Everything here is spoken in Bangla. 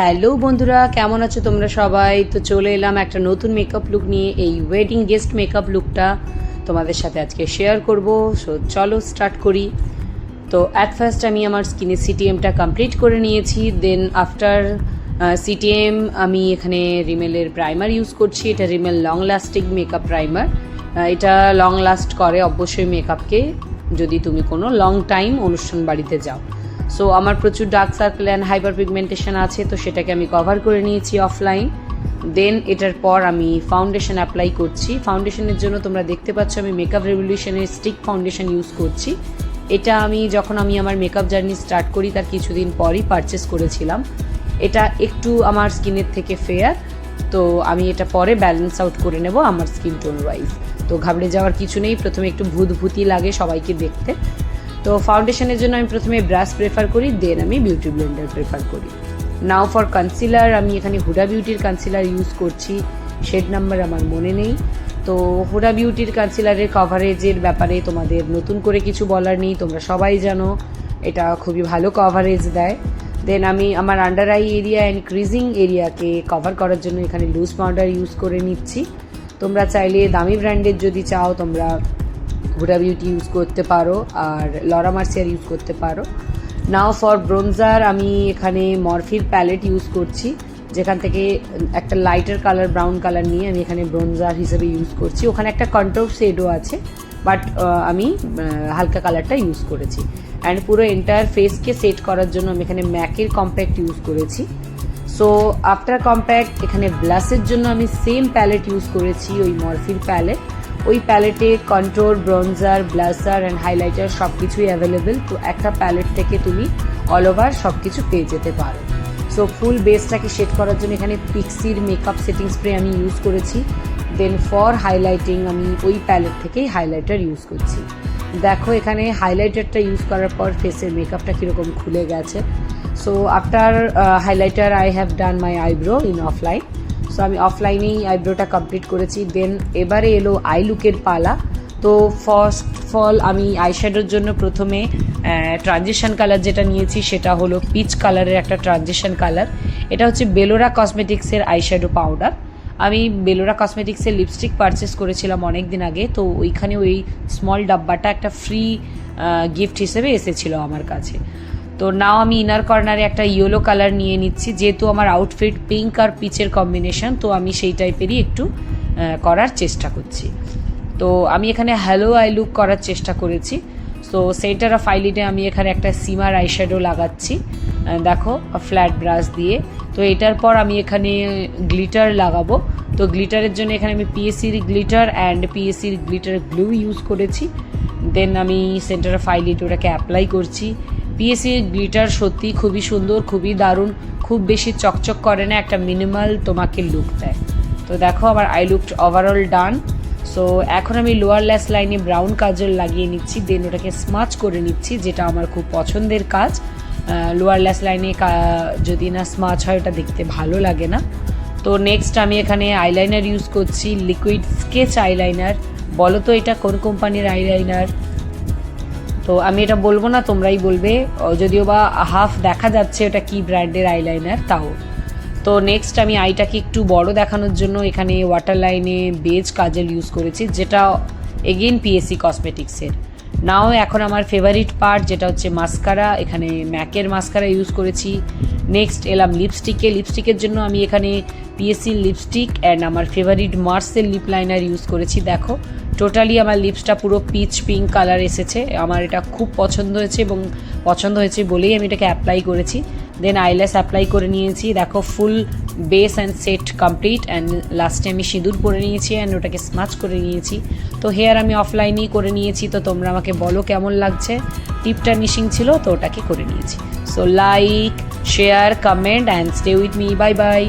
হ্যালো বন্ধুরা, কেমন আছো তোমরা সবাই? তো চলে এলাম একটা নতুন মেকআপ লুক নিয়ে। এই ওয়েডিং গেস্ট মেকআপ লুকটা তোমাদের সাথে আজকে শেয়ার করব। সো চলো স্টার্ট করি। তো অ্যাট ফার্স্ট আমি আমার স্কিনে সিটিএমটা কমপ্লিট করে নিয়েছি। দেন আফটার সিটিএম আমি এখানে রিমেলের প্রাইমার ইউজ করছি। এটা Remal long lasting makeup primer. এটা লং লাস্ট করে অবশ্যই মেকআপকে, যদি তুমি কোনো লং টাইম অনুষ্ঠান বাড়িতে যাও। সো আমার প্রচুর dark circle and hyper pigmentation আছে, তো সেটাকে আমি কভার করে নিয়েছি অফলাইন। দেন এটার পর আমি ফাউন্ডেশন অ্যাপ্লাই করছি। ফাউন্ডেশনের জন্য তোমরা দেখতে পাচ্ছ আমি মেকআপ রেভলিউশনের স্টিক ফাউন্ডেশন ইউজ করছি। এটা আমি যখন আমার মেকআপ জার্নি স্টার্ট করি তার কিছুদিন পরই পারচেস করেছিলাম। এটা একটু আমার স্কিনের থেকে ফেয়ার, তো আমি এটা পরে ব্যালেন্স আউট করে নেব আমার স্কিন টোন ওয়াইজ। তো ঘাবড়ে যাওয়ার কিছু নেই, প্রথমে একটু ভূতভূতি লাগে সবাইকে দেখতে। তো ফাউন্ডেশনের জন্য আমি প্রথমে ব্রাশ প্রেফার করি, দেন আমি বিউটি ব্লেন্ডার প্রেফার করি। নাও ফর কনসিলার, আমি এখানে হুডা বিউটির কনসিলার ইউজ করছি। শেড নাম্বার আমার মনে নেই। তো হুডা বিউটির কনসিলারের কভারেজের ব্যাপারে তোমাদের নতুন করে কিছু বলার নেই, তোমরা সবাই জানো এটা খুবই ভালো কভারেজ দেয়। দেন আমি আমার under eye area and creasing এরিয়াকে কভার করার জন্য এখানে লুজ পাউডার ইউজ করে নিচ্ছি। তোমরা চাইলে দামি ব্র্যান্ডের যদি চাও তোমরা হুডা বিউটি ইউজ করতে পারো, আর লরা মার্সিয়ার ইউজ করতে পারো। নাও ফর ব্রোনজার, আমি এখানে মরফির প্যালেট ইউজ করছি, যেখান থেকে একটা লাইটার কালার ব্রাউন কালার নিয়ে আমি এখানে ব্রোনজার হিসেবে ইউজ করছি। ওখানে একটা কন্ট্রোল শেডও আছে, বাট আমি হালকা কালারটা ইউজ করেছি। অ্যান্ড পুরো এন্টায়ার ফেসকে সেট করার জন্য আমি এখানে ম্যাকের কম্প্যাক্ট ইউজ করেছি। সো আফটার কম্প্যাক্ট এখানে ব্লাশের জন্য আমি সেম প্যালেট ইউজ করেছি, ওই মরফির প্যালেট। ওই প্যালেটে কন্ট্রোল, ব্রোনজার, ব্লাশার অ্যান্ড হাইলাইটার সব কিছুই অ্যাভেলেবেল। তো একটা প্যালেট থেকে তুমি অল ওভার সব কিছু পেয়ে যেতে পারো। সো ফুল বেসটাকে শেড করার জন্য এখানে পিক্সির মেকআপ সেটিং স্প্রে আমি ইউজ করেছি। দেন ফর হাইলাইটিং আমি ওই প্যালেট থেকেই হাইলাইটার ইউজ করছি। দেখো এখানে হাইলাইটারটা ইউজ করার পর ফেসের মেকআপটা কীরকম খুলে গেছে। So after highlighter I have done my eyebrow in offline. So আমি অফলাইনেই আইব্রোটা কমপ্লিট করেছি। দেন এবারে এলো আই লুকের পালা। তো ফার্স্ট অফ অল আমি আইশ্যাডোর জন্য প্রথমে ট্রানজিশন কালার যেটা নিয়েছি সেটা হলো পিচ কালারের একটা ট্রানজিশন কালার। এটা হচ্ছে বেলোরা কসমেটিক্সের আইশ্যাডো পাউডার। আমি বেলোরা কসমেটিক্সের লিপস্টিক পারচেস করেছিলাম অনেক দিন আগে, তো ওইখানে ওই স্মল ডাব্বাটা একটা ফ্রি গিফট হিসেবে এসেছিলো আমার কাছে। তো নাও আমি ইনার কর্নারে একটা ইয়েলো কালার নিয়ে নিচ্ছি, যেহেতু আমার আউটফিট পিঙ্ক আর পিচের কম্বিনেশন, তো আমি সেই টাইপেরই একটু করার চেষ্টা করছি। তো আমি এখানে হ্যালো আই লুক করার চেষ্টা করেছি। সো সেন্টার অফ আইলিডে আমি এখানে একটা সিমার আইশ্যাডো লাগাচ্ছি, দেখো ফ্ল্যাট ব্রাশ দিয়ে। তো এটার পর আমি এখানে গ্লিটার লাগাবো। তো গ্লিটারের জন্য এখানে আমি পিএসির গ্লিটার অ্যান্ড পিএসির গ্লিটার গ্লু ইউজ করেছি। দেন আমি সেন্টার অফ আইলিড ওটাকে অ্যাপ্লাই করছি। পিএসির গ্লিটার সত্যি খুবই সুন্দর, খুবই দারুণ, খুব বেশি চকচক করে না, একটা মিনিমাল তোমাকে লুক দেয়। তো দেখো আমার I look overall done. So এখন আমি লোয়ার ল্যাশ লাইনে ব্রাউন কাজল লাগিয়ে নিচ্ছি, দেন ওটাকে স্মাচ করে নিচ্ছি, যেটা আমার খুব পছন্দের কাজ। লোয়ার ল্যাশ লাইনে যদি না স্মাচ হয় ওটা দেখতে ভালো লাগে না। তো নেক্সট আমি এখানে আইলাইনার ইউজ করছি, লিকুইড স্কেচ আইলাইনার। বলো তো এটা কোন কোম্পানির আইলাইনার? তো আমি এটা বলবো না, তোমরাই বলবে, যদিও বা হাফ দেখা যাচ্ছে ওটা কি ব্র্যান্ডের আইলাইনার তাও। তো নেক্সট আমি আইটাকে একটু বড় দেখানোর জন্য এখানে ওয়াটার লাইনে বেজ কাজল ইউজ করেছি, যেটা এগেইন পিএসি কসমেটিক্সের। নাও এখন আমার ফেভারিট পার্ট যেটা হচ্ছে মাস্কারা, এখানে ম্যাকের মাস্কারা ইউজ করেছি। নেক্সট এলাম লিপস্টিকের জন্য আমি এখানে পিএসসি লিপস্টিক অ্যান্ড আমার ফেভারিট মার্সের লিপ লাইনার ইউজ করেছি। দেখো টোটালি আমার লিপসটা পুরো পিচ পিঙ্ক কালার এসেছে, আমার এটা খুব পছন্দ হয়েছে, এবং পছন্দ হয়েছে বলেই আমি এটাকে অ্যাপ্লাই করেছি। দেন আইল্যাশ অ্যাপ্লাই করে নিয়েছি, দেখো full base and set complete. And লাস্টে আমি সিঁদুর পরে নিয়েছি অ্যান্ড ওটাকে স্মাচ করে নিয়েছি। তো হেয়ার আমি অফলাইনেই করে নিয়েছি, তো তোমরা আমাকে বলো কেমন লাগছে। টিপটা মিসিং ছিল, তো ওটাকে করে নিয়েছি। So like, share, comment and stay with me. Bye bye.